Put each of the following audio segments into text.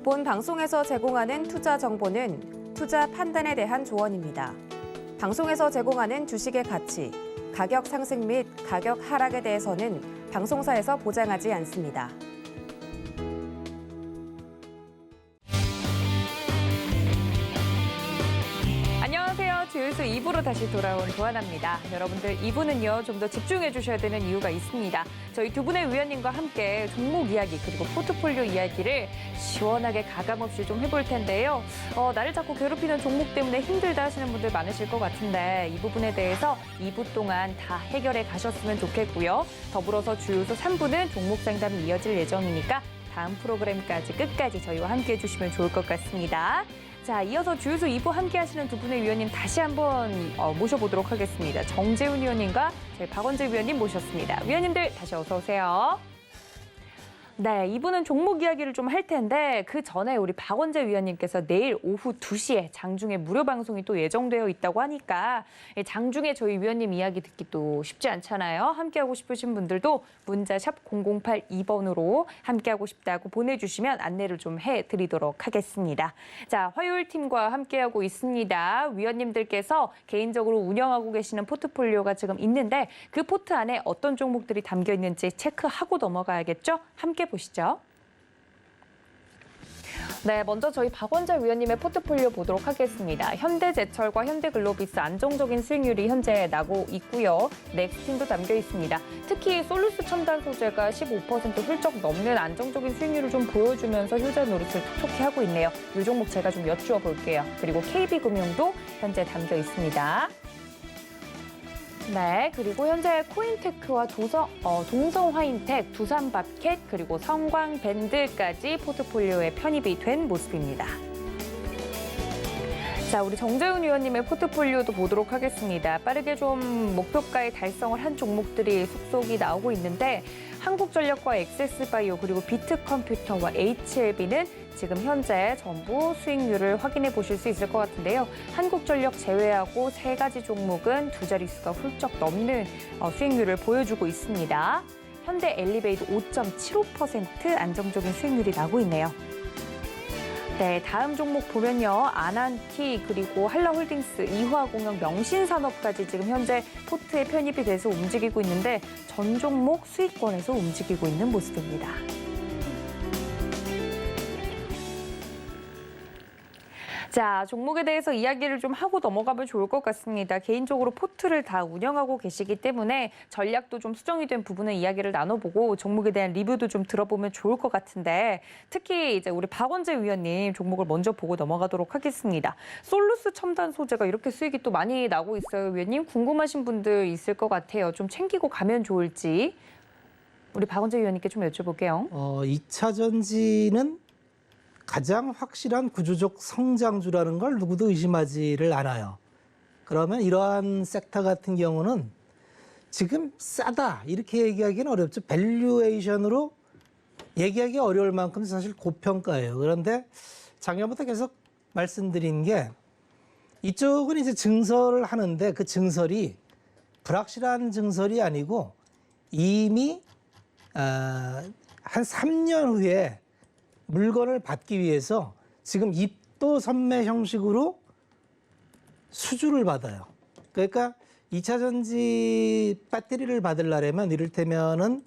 본 방송에서 제공하는 투자 정보는 투자 판단에 대한 조언입니다. 방송에서 제공하는 주식의 가치, 가격 상승 및 가격 하락에 대해서는 방송사에서 보장하지 않습니다. 안녕하세요. 주유소 2부로 다시 돌아온 도하나입니다. 여러분들 2부는요, 좀 더 집중해 주셔야 되는 이유가 있습니다. 저희 두 분의 위원님과 함께 종목 이야기 그리고 포트폴리오 이야기를 시원하게 가감없이 좀 해볼 텐데요. 나를 자꾸 괴롭히는 종목 때문에 힘들다 하시는 분들 많으실 것 같은데 이 부분에 대해서 2부 동안 다 해결해 가셨으면 좋겠고요. 더불어서 주유소 3부는 종목 상담이 이어질 예정이니까 다음 프로그램까지 끝까지 저희와 함께 해주시면 좋을 것 같습니다. 자, 이어서 주유소 2부 함께 하시는 두 분의 위원님 다시 한번 모셔보도록 하겠습니다. 정재훈 위원님과 저희 박원재 위원님 모셨습니다. 위원님들 다시 어서 오세요. 네, 이분은 종목 이야기를 좀 할 텐데 그 전에 우리 박원재 위원님께서 내일 오후 2시에 장중에 무료 방송이 또 예정되어 있다고 하니까 장중에 저희 위원님 이야기 듣기 또 쉽지 않잖아요. 함께하고 싶으신 분들도 문자 샵 0082번으로 함께하고 싶다고 보내주시면 안내를 좀 해드리도록 하겠습니다. 자, 화요일 팀과 함께하고 있습니다. 위원님들께서 개인적으로 운영하고 계시는 포트폴리오가 지금 있는데 그 포트 안에 어떤 종목들이 담겨 있는지 체크하고 넘어가야겠죠? 함께 보시죠. 네, 먼저 저희 박원재 위원님의 포트폴리오 보도록 하겠습니다. 현대제철과 현대글로비스 안정적인 수익률이 현재 나고 있고요. 넥스틴도 담겨 있습니다. 특히 솔루스 첨단 소재가 15% 훌쩍 넘는 안정적인 수익률을 좀 보여주면서 효자 노릇을 톡톡히 하고 있네요. 이 종목 제가 좀 여쭈어 볼게요. 그리고 KB금융도 현재 담겨 있습니다. 네, 그리고 현재 코인테크와 동성화인텍, 두산밥켓, 그리고 성광밴드까지 포트폴리오에 편입이 된 모습입니다. 자, 우리 정재훈 위원님의 포트폴리오도 보도록 하겠습니다. 빠르게 좀 목표가의 달성을 한 종목들이 속속이 나오고 있는데 한국전력과 엑세스바이오 그리고 비트컴퓨터와 HLB는 지금 현재 전부 수익률을 확인해 보실 수 있을 것 같은데요. 한국전력 제외하고 세 가지 종목은 두 자릿수가 훌쩍 넘는 수익률을 보여주고 있습니다. 현대 엘리베이도 5.75% 안정적인 수익률이 나고 있네요. 네, 다음 종목 보면요. 아난티 그리고 한라홀딩스, 이화공영, 명신산업까지 지금 현재 포트에 편입이 돼서 움직이고 있는데 전 종목 수익권에서 움직이고 있는 모습입니다. 자, 종목에 대해서 이야기를 좀 하고 넘어가면 좋을 것 같습니다. 개인적으로 포트를 다 운영하고 계시기 때문에 전략도 좀 수정이 된 부분의 이야기를 나눠보고 종목에 대한 리뷰도 좀 들어보면 좋을 것 같은데 특히 이제 우리 박원재 위원님 종목을 먼저 보고 넘어가도록 하겠습니다. 솔루스 첨단 소재가 이렇게 수익이 또 많이 나고 있어요. 위원님 궁금하신 분들 있을 것 같아요. 좀 챙기고 가면 좋을지 우리 박원재 위원님께 좀 여쭤볼게요. 2차 전지는 가장 확실한 구조적 성장주라는 걸 누구도 의심하지를 않아요. 그러면 이러한 섹터 같은 경우는 지금 싸다 이렇게 얘기하기는 어렵죠. 밸류에이션으로 얘기하기 어려울 만큼 사실 고평가예요. 그런데 작년부터 계속 말씀드린 게 이쪽은 이제 증설을 하는데 그 증설이 불확실한 증설이 아니고 이미 한 3년 후에 물건을 받기 위해서 지금 입도 선매 형식으로 수주를 받아요. 그러니까 2차 전지 배터리를 받으려면 이를테면은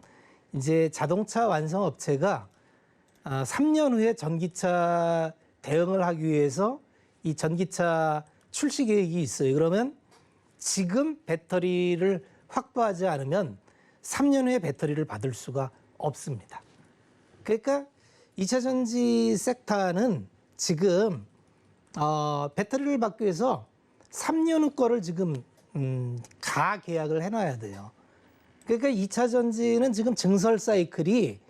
이제 자동차 완성 업체가 3년 후에 전기차 대응을 하기 위해서 이 전기차 출시 계획이 있어요. 그러면 지금 배터리를 확보하지 않으면 3년 후에 배터리를 받을 수가 없습니다. 그러니까 2차 전지 섹터는 지금 배터리를 받기 위해서 3년 후 거를 지금 가계약을 해놔야 돼요. 그러니까 2차 전지는 지금 증설 사이클이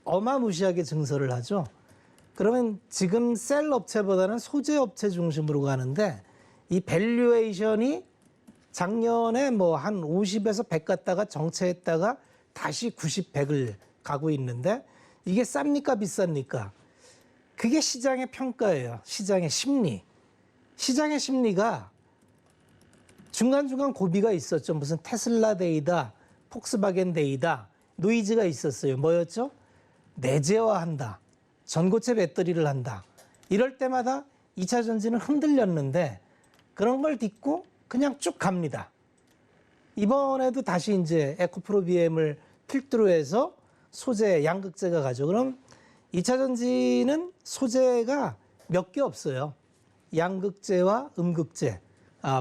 어마무시하게 증설을 하죠. 그러면 지금 셀 업체보다는 소재 업체 중심으로 가는데 이 밸류에이션이 작년에 뭐 한 50에서 100 갔다가 정체했다가 다시 90, 100을 가고 있는데 이게 쌉니까 비쌉니까? 그게 시장의 평가예요. 시장의 심리. 시장의 심리가 중간중간 고비가 있었죠. 무슨 테슬라 데이다, 폭스바겐 데이다, 노이즈가 있었어요. 뭐였죠? 내재화한다. 전고체 배터리를 한다. 이럴 때마다 2차 전지는 흔들렸는데 그런 걸 딛고 그냥 쭉 갑니다. 이번에도 다시 이제 에코프로 BM을 필두로 해서 소재, 양극재가 가죠. 그럼 2차 전지는 소재가 몇 개 없어요. 양극재와 음극재,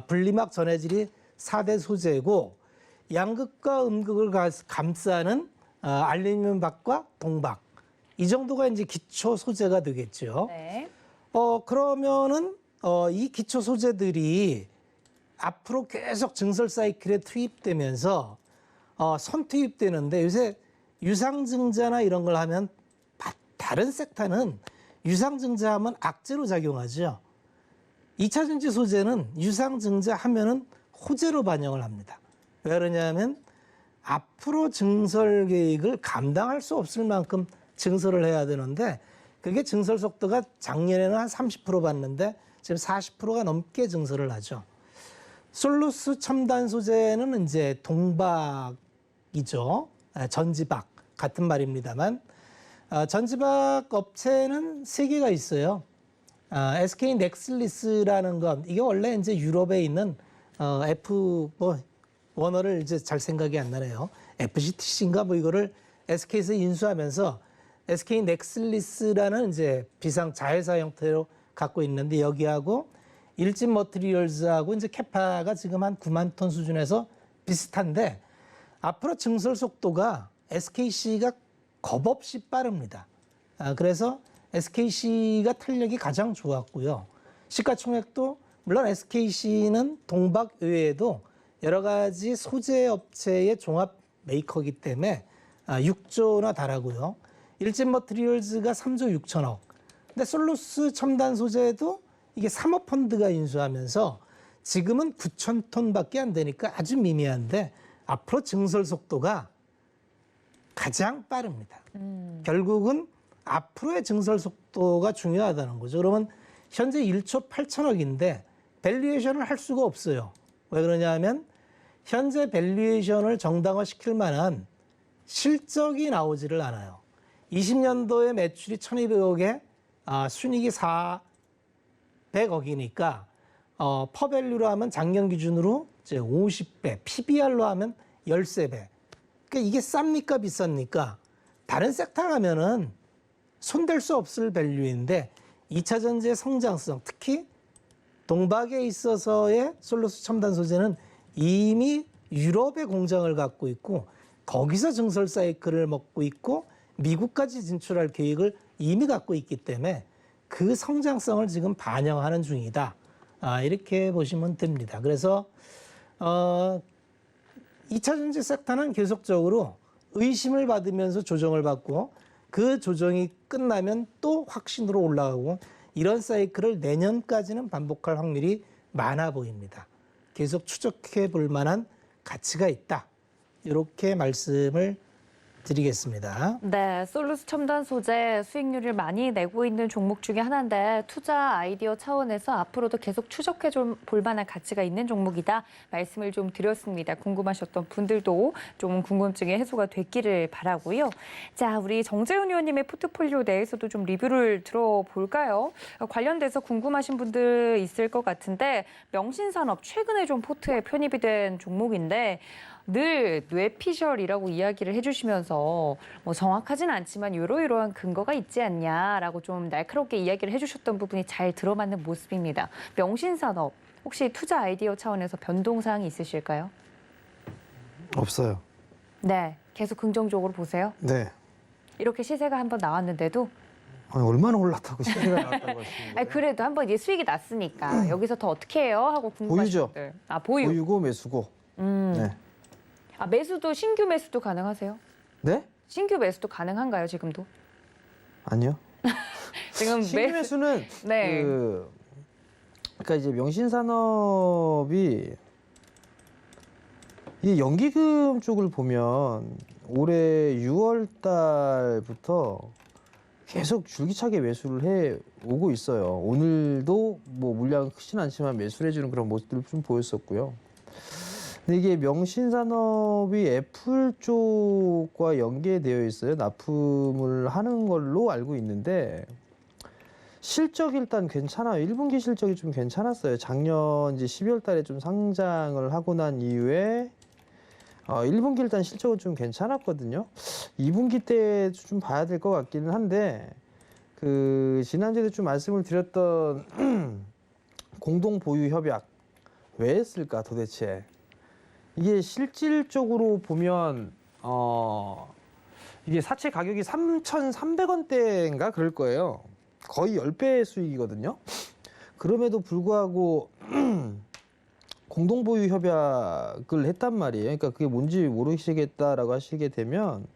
분리막 전해질이 4대 소재고 양극과 음극을 감싸는 알루미늄 박과 동박. 이 정도가 이제 기초 소재가 되겠죠. 네. 그러면은 이 기초 소재들이 앞으로 계속 증설 사이클에 투입되면서 선투입되는데 요새 유상증자나 이런 걸 하면 다른 섹터는 유상증자하면 악재로 작용하죠. 2차 전지 소재는 유상증자 하면은 호재로 반영을 합니다. 왜 그러냐면 앞으로 증설 계획을 감당할 수 없을 만큼 증설을 해야 되는데 그게 증설 속도가 작년에는 한 30% 봤는데 지금 40%가 넘게 증설을 하죠. 솔루스 첨단 소재는 이제 동박이죠. 전지박 같은 말입니다만 전지박 업체는 3개가 있어요. SK 넥슬리스라는 것, 이게 원래 이제 유럽에 있는 원어를 이제 잘 생각이 안 나네요. FCTC인가 이거를 SK에서 인수하면서 SK 넥슬리스라는 이제 비상 자회사 형태로 갖고 있는데 여기하고 일진 머티리얼즈하고 이제 캐파가 지금 한 9만 톤 수준에서 비슷한데 앞으로 증설 속도가 SKC가 겁없이 빠릅니다. 그래서 SKC가 탄력이 가장 좋았고요. 시가총액도 물론 SKC는 동박 외에도 여러 가지 소재 업체의 종합 메이커이기 때문에 6조나 달하고요. 일진 머티리얼즈가 3조 6천억. 근데 솔루스 첨단 소재도 이게 사모펀드가 인수하면서 지금은 9천 톤밖에 안 되니까 아주 미미한데 앞으로 증설 속도가 가장 빠릅니다. 결국은 앞으로의 증설 속도가 중요하다는 거죠. 그러면 현재 1조 8천억인데 밸류에이션을 할 수가 없어요. 왜 그러냐 하면 현재 밸류에이션을 정당화시킬 만한 실적이 나오지를 않아요. 20년도에 매출이 1,200억에 순이익이 400억이니까 퍼밸류로 하면 작년 기준으로 이제 50배, PBR로 하면 13배. 그러니까 이게 쌉니까 비쌉니까? 다른 섹터 가면은 손댈 수 없을 밸류인데 2차 전지의 성장성, 특히 동박에 있어서의 솔루스 첨단 소재는 이미 유럽의 공장을 갖고 있고 거기서 증설 사이클을 먹고 있고 미국까지 진출할 계획을 이미 갖고 있기 때문에 그 성장성을 지금 반영하는 중이다. 이렇게 보시면 됩니다. 그래서 2차 전지 섹터는 계속적으로 의심을 받으면서 조정을 받고 그 조정이 끝나면 또 확신으로 올라가고 이런 사이클을 내년까지는 반복할 확률이 많아 보입니다. 계속 추적해 볼 만한 가치가 있다. 이렇게 말씀을 드리겠습니다. 네, 솔루스 첨단 소재 수익률을 많이 내고 있는 종목 중에 하나인데 투자 아이디어 차원에서 앞으로도 계속 추적해 볼 만한 가치가 있는 종목이다 말씀을 좀 드렸습니다. 궁금하셨던 분들도 좀 궁금증이 해소가 됐기를 바라고요. 자, 우리 정재훈 의원님의 포트폴리오 내에서도 좀 리뷰를 들어볼까요? 관련돼서 궁금하신 분들 있을 것 같은데 명신산업 최근에 좀 포트에 편입이 된 종목인데 늘 뇌피셜이라고 이야기를 해주시면서 뭐 정확하진 않지만 이러이러한 근거가 있지 않냐라고 좀 날카롭게 이야기를 해주셨던 부분이 잘 들어맞는 모습입니다. 명신산업 혹시 투자 아이디어 차원에서 변동사항이 있으실까요? 없어요. 네, 계속 긍정적으로 보세요. 네. 이렇게 시세가 한번 나왔는데도 아니, 얼마나 올랐다고 시세가 나왔다고 하시는 거예요? 그래도 한번 이제 수익이 났으니까 여기서 더 어떻게 해요? 하고 궁금하신 보유죠. 분들. 보유. 보유고 매수고. 네. 매수도 신규 매수도 가능하세요? 네? 신규 매수도 가능한가요, 지금도? 아니요. 지금 신규 매수는 네. 그러니까 이제 명신산업이 이 연기금 쪽을 보면 올해 6월 달부터 계속 줄기차게 매수를 해 오고 있어요. 오늘도 뭐 물량은 크진 않지만 매수를 해주는 그런 모습들을 좀 보였었고요. 근데 이게 명신산업이 애플 쪽과 연계되어 있어요. 납품을 하는 걸로 알고 있는데 실적이 일단 괜찮아요. 1분기 실적이 좀 괜찮았어요. 작년 이제 12월 달에 좀 상장을 하고 난 이후에 1분기 일단 실적은 좀 괜찮았거든요. 2분기 때 좀 봐야 될 것 같기는 한데 그 지난주에도 좀 말씀을 드렸던 공동 보유 협약 왜 했을까 도대체? 이게 실질적으로 보면 이게 사채 가격이 3,300원대인가 그럴 거예요. 거의 10배 수익이거든요. 그럼에도 불구하고 공동 보유 협약을 했단 말이에요. 그러니까 그게 뭔지 모르시겠다라고 하시게 되면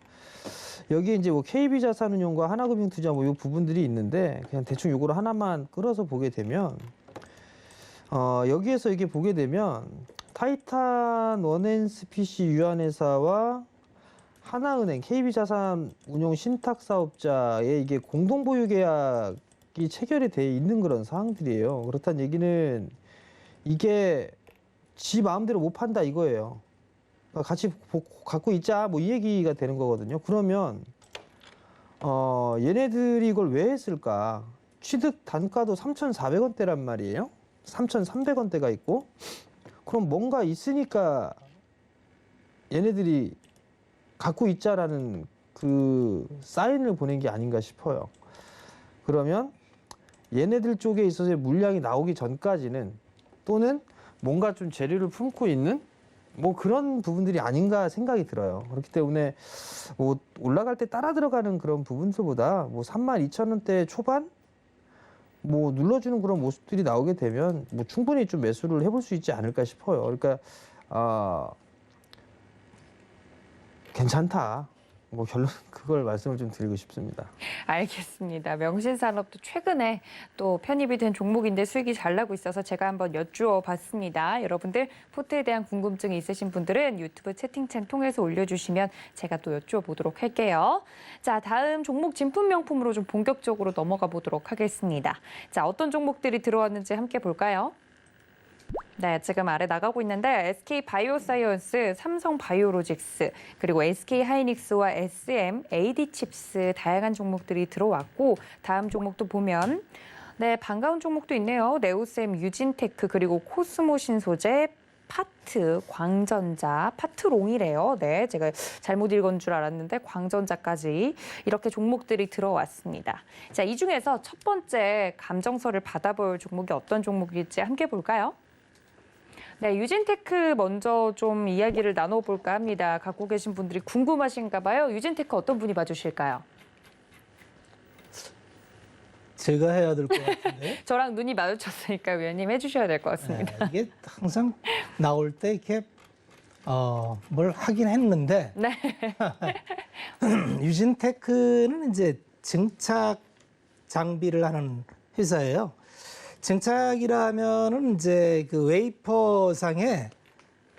여기에 이제 뭐 KB자산운용과 하나금융투자 뭐 이 부분들이 있는데 그냥 대충 요거를 하나만 끌어서 보게 되면 여기에서 이게 보게 되면 타이탄 원앤스피시 유한회사와 하나은행 KB자산운용 신탁사업자의 이게 공동보유 계약이 체결이 돼 있는 그런 사항들이에요. 그렇다는 얘기는 이게 지 마음대로 못 판다 이거예요. 같이 갖고 있자 뭐 이 얘기가 되는 거거든요. 그러면 얘네들이 이걸 왜 했을까? 취득 단가도 3,400원대란 말이에요. 3,300원대가 있고 그럼 뭔가 있으니까 얘네들이 갖고 있자라는 그 사인을 보낸 게 아닌가 싶어요. 그러면 얘네들 쪽에 있어서 물량이 나오기 전까지는 또는 뭔가 좀 재료를 품고 있는 뭐 그런 부분들이 아닌가 생각이 들어요. 그렇기 때문에 뭐 올라갈 때 따라 들어가는 그런 부분들보다 뭐 32,000원대 초반 뭐 눌러주는 그런 모습들이 나오게 되면 뭐 충분히 좀 매수를 해볼 수 있지 않을까 싶어요. 그러니까 괜찮다. 뭐 결론 그걸 말씀을 좀 드리고 싶습니다. 알겠습니다. 명신산업도 최근에 또 편입이 된 종목인데 수익이 잘 나고 있어서 제가 한번 여쭈어 봤습니다. 여러분들 포트에 대한 궁금증이 있으신 분들은 유튜브 채팅창 통해서 올려주시면 제가 또 여쭈어 보도록 할게요. 자, 다음 종목 진품명품으로 좀 본격적으로 넘어가 보도록 하겠습니다. 자, 어떤 종목들이 들어왔는지 함께 볼까요? 네, 지금 아래 나가고 있는데 SK바이오사이언스, 삼성바이오로직스, 그리고 SK하이닉스와 SM, AD칩스 다양한 종목들이 들어왔고 다음 종목도 보면 네, 반가운 종목도 있네요. 네오셈, 유진테크, 그리고 코스모신소재, 파트, 광전자, 파트롱이래요. 네, 제가 잘못 읽은 줄 알았는데 광전자까지 이렇게 종목들이 들어왔습니다. 자, 이 중에서 첫 번째 감정서를 받아볼 종목이 어떤 종목일지 함께 볼까요? 네, 유진테크 먼저 좀 이야기를 나눠볼까 합니다. 갖고 계신 분들이 궁금하신가 봐요. 유진테크 어떤 분이 봐주실까요? 제가 해야 될 것 같은데. 저랑 눈이 마주쳤으니까 위원님 해주셔야 될 것 같습니다. 네, 이게 항상 나올 때 이렇게 뭘 하긴 했는데 네. 유진테크는 이제 증착 장비를 하는 회사예요. 증착이라면은 이제 그 웨이퍼상에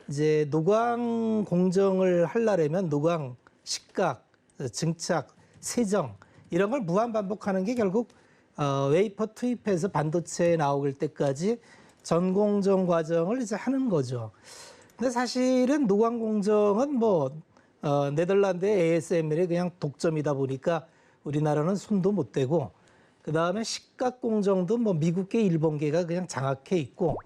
이제 노광 공정을 하려면 노광, 식각, 증착, 세정 이런 걸 무한 반복하는 게 결국 웨이퍼 투입해서 반도체에 나올 때까지 전공정 과정을 이제 하는 거죠. 근데 사실은 노광 공정은 뭐 네덜란드의 ASML이 그냥 독점이다 보니까 우리나라는 손도 못 대고 그 다음에 식각 공정도 뭐 미국계, 일본계가 그냥 장악해 있고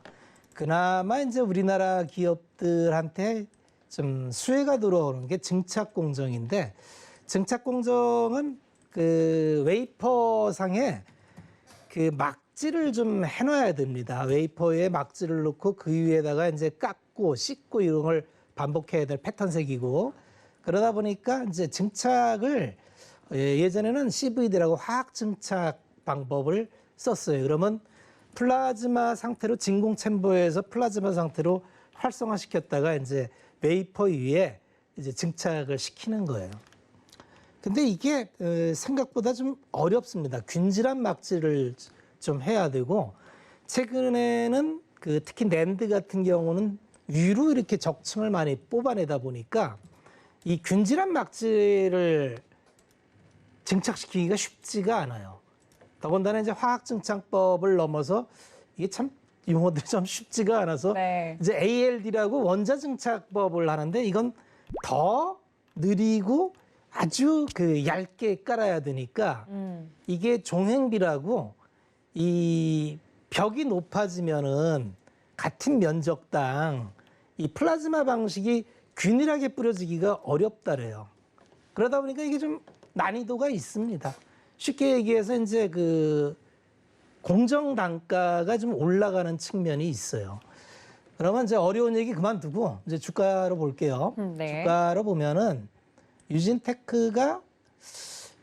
그나마 이제 우리나라 기업들한테 좀 수혜가 들어오는 게 증착 공정인데 증착 공정은 그 웨이퍼상에 그 막지를 좀 해놔야 됩니다. 웨이퍼에 막지를 넣고 그 위에다가 이제 깎고 씻고 이런 걸 반복해야 될 패턴색이고 그러다 보니까 이제 증착을 예전에는 CVD라고 화학 증착 방법을 썼어요. 그러면 플라즈마 상태로 진공 챔버에서 플라즈마 상태로 활성화시켰다가 이제 웨이퍼 위에 이제 증착을 시키는 거예요. 근데 이게 생각보다 좀 어렵습니다. 균질한 막지를 좀 해야 되고 최근에는 그 특히 낸드 같은 경우는 위로 이렇게 적층을 많이 뽑아내다 보니까 이 균질한 막지를 증착시키기가 쉽지가 않아요. 더군다나 이제 화학 증착법을 넘어서 이게 참 용어들이 좀 쉽지가 않아서 네. 이제 ALD라고 원자 증착법을 하는데 이건 더 느리고 아주 그 얇게 깔아야 되니까 이게 종횡비라고 이 벽이 높아지면은 같은 면적당 이 플라즈마 방식이 균일하게 뿌려지기가 어렵다래요. 그러다 보니까 이게 좀 난이도가 있습니다. 쉽게 얘기해서 이제 그 공정 단가가 좀 올라가는 측면이 있어요. 그러면 이제 어려운 얘기 그만두고 이제 주가로 볼게요. 네. 주가로 보면은 유진테크가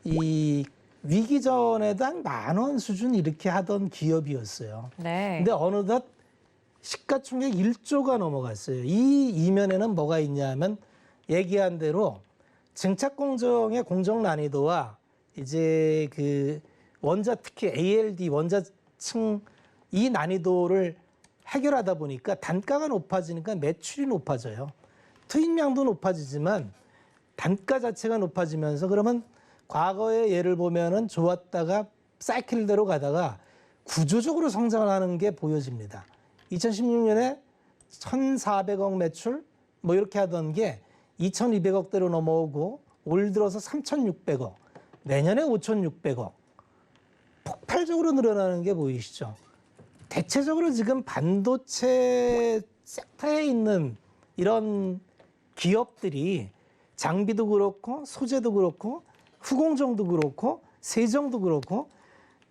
이 위기 전에도 한 10,000원 수준 이렇게 하던 기업이었어요. 네. 근데 어느덧 시가총액 1조가 넘어갔어요. 이 이면에는 뭐가 있냐면 얘기한 대로 증착 공정의 공정 난이도와 이제 그 원자 특히 ALD 원자층 이 난이도를 해결하다 보니까 단가가 높아지니까 매출이 높아져요. 투입량도 높아지지만 단가 자체가 높아지면서 그러면 과거의 예를 보면은 좋았다가 사이클대로 가다가 구조적으로 성장하는 게 보여집니다. 2016년에 1,400억 매출 뭐 이렇게 하던 게 2,200억대로 넘어오고 올 들어서 3,600억, 내년에 5,600억. 폭발적으로 늘어나는 게 보이시죠? 대체적으로 지금 반도체 섹터에 있는 이런 기업들이 장비도 그렇고 소재도 그렇고 후공정도 그렇고 세정도 그렇고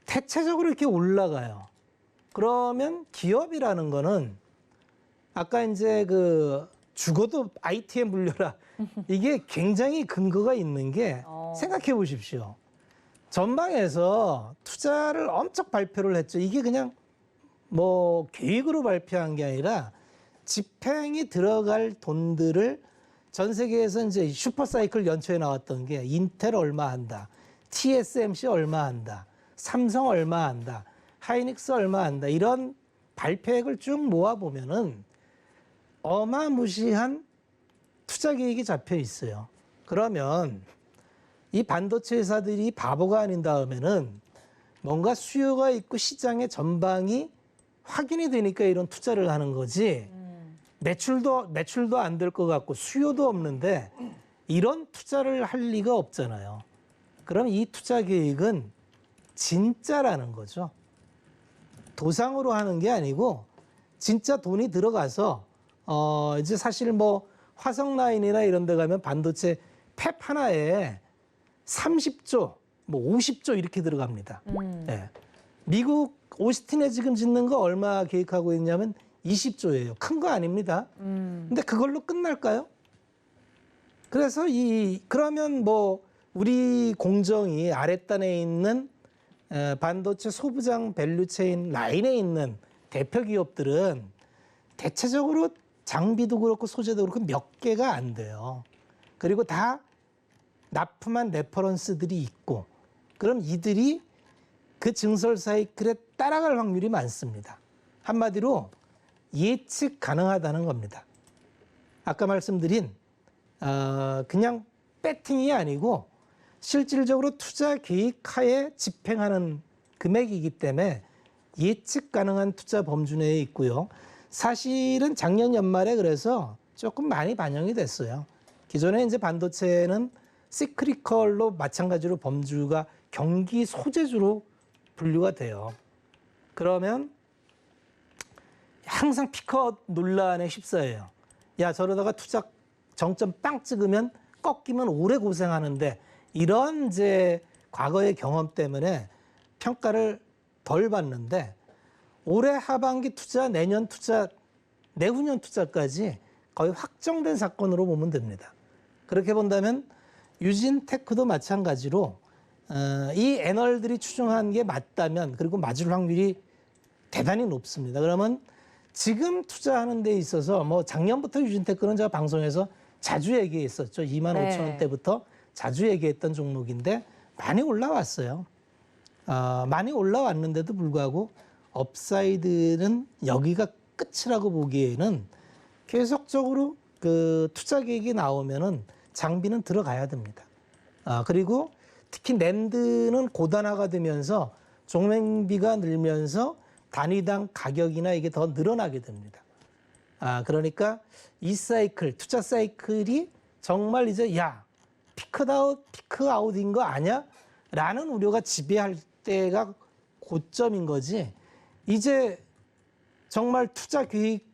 대체적으로 이렇게 올라가요. 그러면 기업이라는 거는 아까 이제 그 죽어도 IT에 물려라. 이게 굉장히 근거가 있는 게 생각해 보십시오. 전방에서 투자를 엄청 발표를 했죠. 이게 그냥 뭐 계획으로 발표한 게 아니라 집행이 들어갈 돈들을 전 세계에서 이제 슈퍼사이클 연초에 나왔던 게 인텔 얼마 한다, TSMC 얼마 한다, 삼성 얼마 한다, 하이닉스 얼마 한다 이런 발표액을 쭉 모아 보면은 어마무시한 투자 계획이 잡혀 있어요. 그러면 이 반도체 회사들이 바보가 아닌 다음에는 뭔가 수요가 있고 시장의 전방이 확인이 되니까 이런 투자를 하는 거지. 매출도 안 될 것 같고 수요도 없는데 이런 투자를 할 리가 없잖아요. 그럼 이 투자 계획은 진짜라는 거죠. 도상으로 하는 게 아니고 진짜 돈이 들어가서 이제 사실 뭐 화성라인이나 이런 데 가면 반도체 팹 하나에 30조, 뭐 50조 이렇게 들어갑니다. 예. 미국 오스틴에 지금 짓는 거 얼마 계획하고 있냐면 20조예요. 큰 거 아닙니다. 근데 그걸로 끝날까요? 그래서 그러면 뭐 우리 공정이 아랫단에 있는 반도체 소부장 밸류체인 라인에 있는 대표 기업들은 대체적으로 장비도 그렇고 소재도 그렇고 몇 개가 안 돼요. 그리고 다 납품한 레퍼런스들이 있고 그럼 이들이 그 증설 사이클에 따라갈 확률이 많습니다. 한마디로 예측 가능하다는 겁니다. 아까 말씀드린 그냥 배팅이 아니고 실질적으로 투자 계획하에 집행하는 금액이기 때문에 예측 가능한 투자 범주 내에 있고요. 사실은 작년 연말에 그래서 조금 많이 반영이 됐어요. 기존에 이제 반도체는 시크리컬로 마찬가지로 범주가 경기 소재주로 분류가 돼요. 그러면 항상 피컷 논란에 휩싸여요. 야, 저러다가 투자 정점 빵 찍으면 꺾이면 오래 고생하는데 이런 이제 과거의 경험 때문에 평가를 덜 받는데 올해 하반기 투자, 내년 투자, 내후년 투자까지 거의 확정된 사건으로 보면 됩니다. 그렇게 본다면 유진테크도 마찬가지로 이 애널들이 추정한 게 맞다면 그리고 맞을 확률이 대단히 높습니다. 그러면 지금 투자하는 데 있어서 뭐 작년부터 유진테크는 제가 방송에서 자주 얘기했었죠. 25,000원대부터 자주 얘기했던 종목인데 많이 올라왔어요. 많이 올라왔는데도 불구하고 업사이드는 여기가 끝이라고 보기에는 계속적으로 그 투자 계획이 나오면은 장비는 들어가야 됩니다. 그리고 특히 낸드는 고단화가 되면서 종횡비가 늘면서 단위당 가격이나 이게 더 늘어나게 됩니다. 그러니까 이 사이클, 투자 사이클이 정말 이제 피크 아웃인 거 아니야? 라는 우려가 지배할 때가 고점인 거지. 이제 정말 투자 계획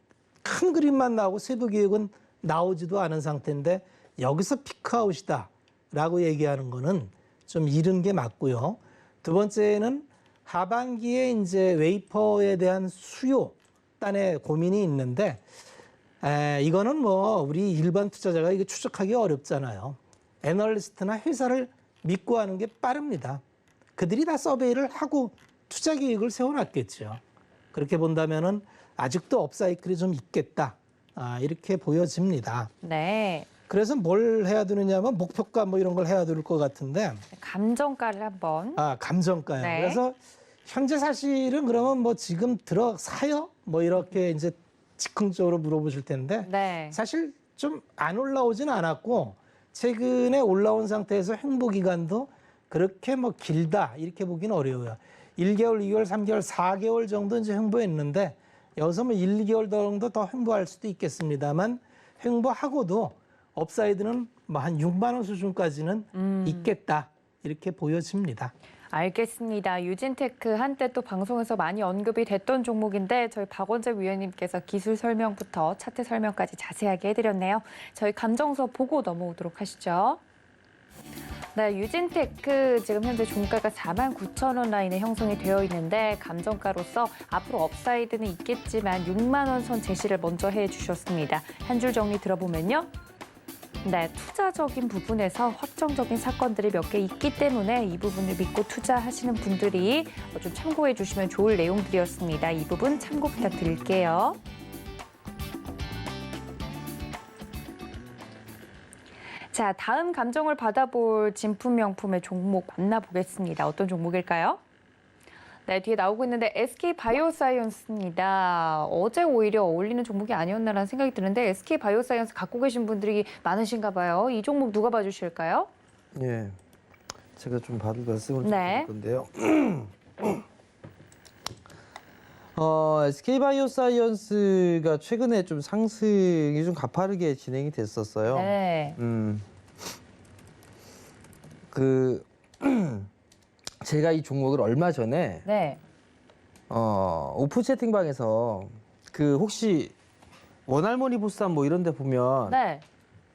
큰 그림만 나오고 세부 계획은 나오지도 않은 상태인데 여기서 피크아웃이다 라고 얘기하는 거는 좀 이른 게 맞고요. 두 번째는 하반기에 이제 웨이퍼에 대한 수요단의 고민이 있는데 이거는 뭐 우리 일반 투자자가 이거 추적하기 어렵잖아요. 애널리스트나 회사를 믿고 하는 게 빠릅니다. 그들이 다 서베이를 하고 투자 계획을 세워놨겠죠. 그렇게 본다면은 아직도 업사이클이 좀 있겠다. 이렇게 보여집니다. 네. 그래서 뭘 해야 되느냐면 목표가 뭐 이런 걸 해야 될 것 같은데. 감정가를 한번. 감정가요. 네. 그래서 현재 사실은 그러면 뭐 지금 들어 사요? 뭐 이렇게 이제 즉흥적으로 물어보실 텐데. 네. 사실 좀 안 올라오진 않았고 최근에 올라온 상태에서 횡보 기간도 그렇게 뭐 길다 이렇게 보기는 어려워요. 1개월, 2개월, 3개월, 4개월 정도 이제 횡보했는데 여기서 뭐 1, 2개월 정도 더 횡보할 수도 있겠습니다만 횡보하고도 업사이드는 뭐 한 6만 원 수준까지는 있겠다 이렇게 보여집니다. 알겠습니다. 유진테크 한때 또 방송에서 많이 언급이 됐던 종목인데 저희 박원재 위원님께서 기술 설명부터 차트 설명까지 자세하게 해드렸네요. 저희 감정서 보고 넘어오도록 하시죠. 네, 유진테크 지금 현재 종가가 49,000원 라인에 형성이 되어 있는데 감정가로서 앞으로 업사이드는 있겠지만 6만 원 선 제시를 먼저 해주셨습니다. 한 줄 정리 들어보면요. 네, 투자적인 부분에서 확정적인 사건들이 몇 개 있기 때문에 이 부분을 믿고 투자하시는 분들이 좀 참고해 주시면 좋을 내용들이었습니다. 이 부분 참고 부탁드릴게요. 자, 다음 감정을 받아볼 진품명품의 종목 만나보겠습니다. 어떤 종목일까요? 네, 뒤에 나오고 있는데 SK바이오사이언스입니다. 어제 오히려 어울리는 종목이 아니었나라는 생각이 드는데 SK바이오사이언스 갖고 계신 분들이 많으신가 봐요. 이 종목 누가 봐주실까요? 예, 제가 좀 말씀을 네. 드릴 건데요. SK바이오사이언스가 최근에 좀 상승이 좀 가파르게 진행이 됐었어요. 네. 제가 이 종목을 얼마 전에 네. 오픈 채팅방에서 혹시 원할머니 보쌈 뭐 이런 데 보면 네.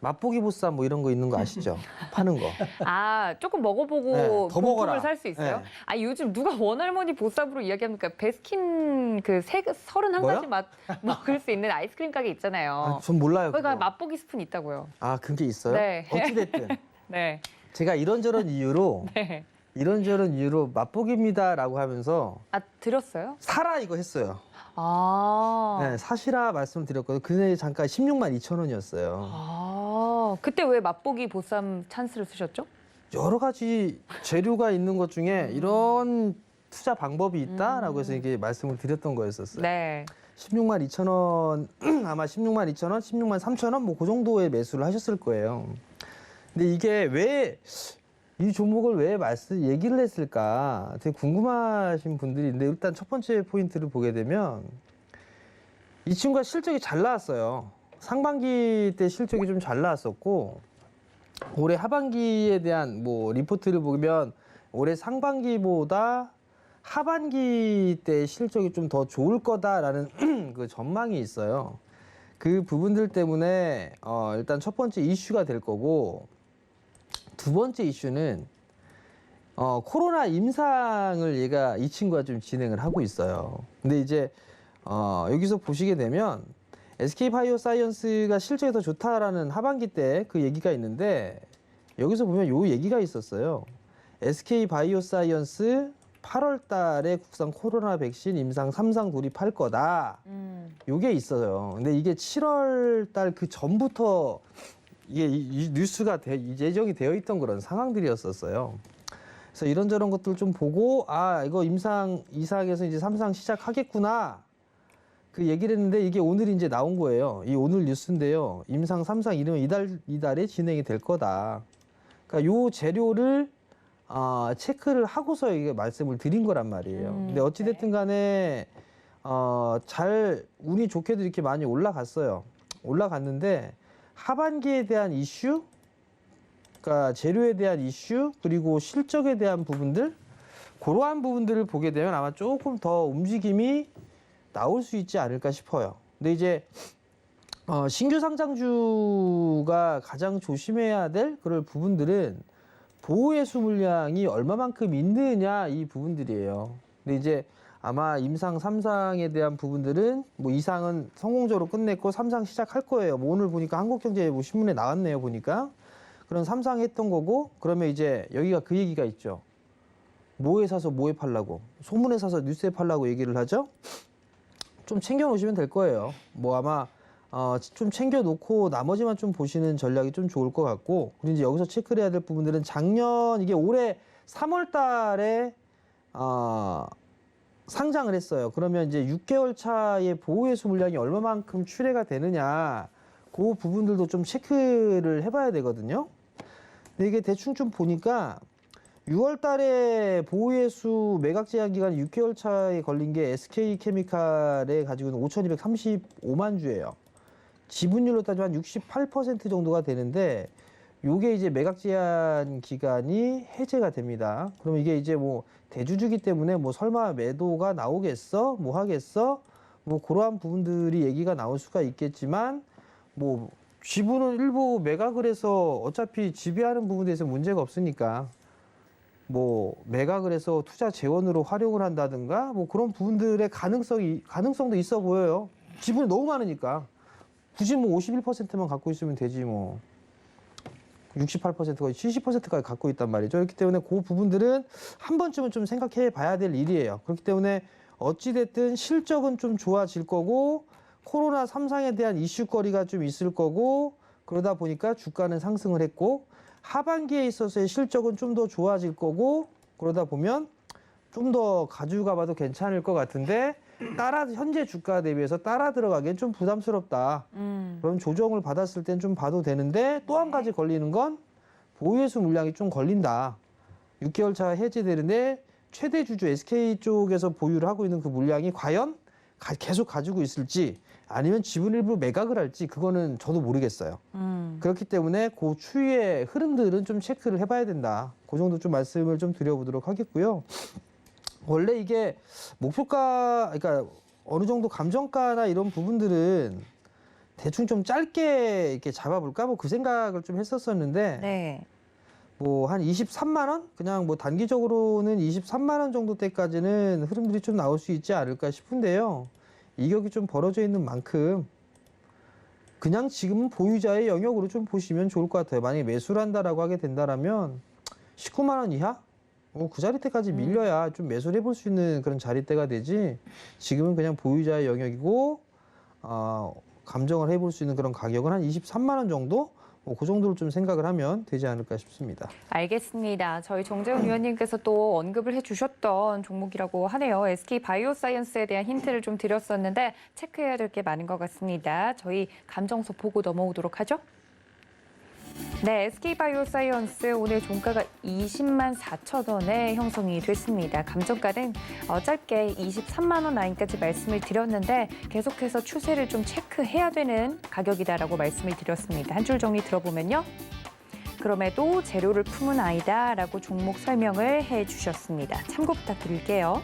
맛보기 보쌈 뭐 이런 거 있는 거 아시죠? 파는 거. 조금 먹어보고 네, 더 본품을 먹어라. 살 수 있어요? 네. 요즘 누가 원할머니 보쌈으로 이야기합니까? 베스킨 31가지 뭐요? 맛 먹을 수 있는 아이스크림 가게 있잖아요. 전 몰라요. 거기가 그거. 맛보기 스푼 있다고요. 그게 있어요? 네. 어찌됐든 네. 제가 이런저런 이유로 네. 맛보기입니다라고 하면서 들었어요? 사라 이거 했어요. 네, 사시라 말씀드렸거든요. 그날 잠깐 16만 2천 원이었어요. 그때 왜 맛보기 보쌈 찬스를 쓰셨죠? 여러 가지 재료가 있는 것 중에 이런 투자 방법이 있다라고 해서 이게 말씀을 드렸던 거였었어요. 네. 16만 2천 원, 아마 16만 2천 원, 16만 3천 원, 뭐 그 정도의 매수를 하셨을 거예요. 근데 이게 왜 이 종목을 왜 얘기를 했을까 되게 궁금하신 분들이 있는데 일단 첫 번째 포인트를 보게 되면 이 친구가 실적이 잘 나왔어요. 상반기 때 실적이 좀 잘 나왔었고 올해 하반기에 대한 뭐 리포트를 보면 올해 상반기보다 하반기 때 실적이 좀 더 좋을 거다라는 그 전망이 있어요. 그 부분들 때문에 일단 첫 번째 이슈가 될 거고 두 번째 이슈는 코로나 임상을 이 친구가 좀 진행을 하고 있어요. 근데 이제 여기서 보시게 되면 SK바이오사이언스가 실적이 더 좋다라는 하반기 때 그 얘기가 있는데 여기서 보면 요 얘기가 있었어요. SK바이오사이언스 8월 달에 국산 코로나 백신 임상 3상 돌입할 거다. 요게 있어요. 근데 이게 7월 달 그 전부터 이게 이 뉴스가 예정이 되어 있던 그런 상황들이었었어요. 그래서 이런저런 것들 좀 보고 이거 임상 2상에서 이제 3상 시작하겠구나. 그 얘기를 했는데 이게 오늘 이제 나온 거예요. 이 오늘 뉴스인데요. 임상 3상 이르면 이달에 진행이 될 거다. 그러니까 요 재료를 체크를 하고서 이게 말씀을 드린 거란 말이에요. 근데 어찌됐든 간에 잘 운이 좋게도 이렇게 많이 올라갔어요. 올라갔는데 하반기에 대한 이슈, 그러니까 재료에 대한 이슈, 그리고 실적에 대한 부분들, 그러한 부분들을 보게 되면 아마 조금 더 움직임이 나올 수 있지 않을까 싶어요. 근데 이제 신규 상장주가 가장 조심해야 될 그런 부분들은 보호예수 물량이 얼마만큼 있느냐 이 부분들이에요. 근데 이제 아마 임상 3상에 대한 부분들은 뭐 2상은 성공적으로 끝냈고 3상 시작할 거예요. 뭐 오늘 보니까 한국경제뭐 신문에 나왔네요. 보니까 그런 3상 했던 거고, 그러면 이제 여기가 그 얘기가 있죠. 뭐에 사서 뭐에 팔라고, 소문에 사서 뉴스에 팔라고 얘기를 하죠. 좀 챙겨 놓으시면 될 거예요. 뭐 아마 좀 챙겨 놓고 나머지만 좀 보시는 전략이 좀 좋을 것 같고, 그리고 이제 여기서 체크를 해야 될 부분들은 작년 이게 올해 3월 달에 상장을 했어요. 그러면 이제 6개월 차의 보호예수 물량이 얼마만큼 출회가 되느냐, 그 부분들도 좀 체크를 해봐야 되거든요. 근데 이게 대충 좀 보니까 6월 달에 보호예수 매각 제한 기간 6개월 차에 걸린 게 SK케미칼에 가지고는 5,235만 주예요. 지분율로 따지면 68% 정도가 되는데, 요게 이제 매각 제한 기간이 해제가 됩니다. 그러면 이게 이제 뭐 대주주기 때문에 뭐 설마 매도가 나오겠어? 뭐 하겠어? 뭐 그러한 부분들이 얘기가 나올 수가 있겠지만, 뭐 지분을 일부 매각을 해서 어차피 지배하는 부분에 대해서 문제가 없으니까 뭐 매각을 해서 투자 재원으로 활용을 한다든가 뭐 그런 부분들의 가능성도 있어 보여요. 지분이 너무 많으니까. 굳이 뭐 51%만 갖고 있으면 되지 뭐. 68%, 거의 70%까지 갖고 있단 말이죠. 그렇기 때문에 그 부분들은 한 번쯤은 좀 생각해 봐야 될 일이에요. 그렇기 때문에 어찌됐든 실적은 좀 좋아질 거고, 코로나 3상에 대한 이슈거리가 좀 있을 거고, 그러다 보니까 주가는 상승을 했고, 하반기에 있어서의 실적은 좀 더 좋아질 거고, 그러다 보면 좀 더 가지고 가봐도 괜찮을 것 같은데, 현재 주가 대비해서 따라 들어가기엔 좀 부담스럽다. 그럼 조정을 받았을 땐 좀 봐도 되는데, 또 한 가지 걸리는 건 보유예수 물량이 좀 걸린다. 6개월 차 해제되는데 최대 주주 SK 쪽에서 보유를 하고 있는 그 물량이 과연 계속 가지고 있을지, 아니면 지분 일부 매각을 할지, 그거는 저도 모르겠어요. 그렇기 때문에 그 추이의 흐름들은 좀 체크를 해봐야 된다. 그 정도 좀 말씀을 좀 드려보도록 하겠고요. 원래 이게 목표가, 그러니까 어느 정도 감정가나 이런 부분들은 대충 좀 짧게 이렇게 잡아볼까? 뭐 그 생각을 좀 했었었는데, 네. 뭐 한 23만 원? 그냥 뭐 단기적으로는 23만 원 정도 때까지는 흐름들이 좀 나올 수 있지 않을까 싶은데요. 이격이 좀 벌어져 있는 만큼 그냥 지금은 보유자의 영역으로 좀 보시면 좋을 것 같아요. 만약에 매수를 한다라고 하게 된다라면 19만 원 이하? 그 자리대까지 밀려야 좀 매수를 해볼 수 있는 그런 자리대가 되지, 지금은 그냥 보유자의 영역이고 감정을 해볼 수 있는 그런 가격은 한 23만 원 정도? 그 정도로 좀 생각을 하면 되지 않을까 싶습니다. 알겠습니다. 저희 정재훈 위원님께서 또 언급을 해주셨던 종목이라고 하네요. SK 바이오사이언스에 대한 힌트를 좀 드렸었는데 체크해야 될 게 많은 것 같습니다. 저희 감정서 보고 넘어오도록 하죠. 네, SK 바이오사이언스 오늘 종가가 20만 4천 원에 형성이 됐습니다. 감정가는 짧게 23만 원 라인까지 말씀을 드렸는데 계속해서 추세를 좀 체크해야 되는 가격이다라고 말씀을 드렸습니다. 한 줄 정리 들어보면요. 그럼에도 재료를 품은 아이다라고 종목 설명을 해주셨습니다. 참고 부탁드릴게요.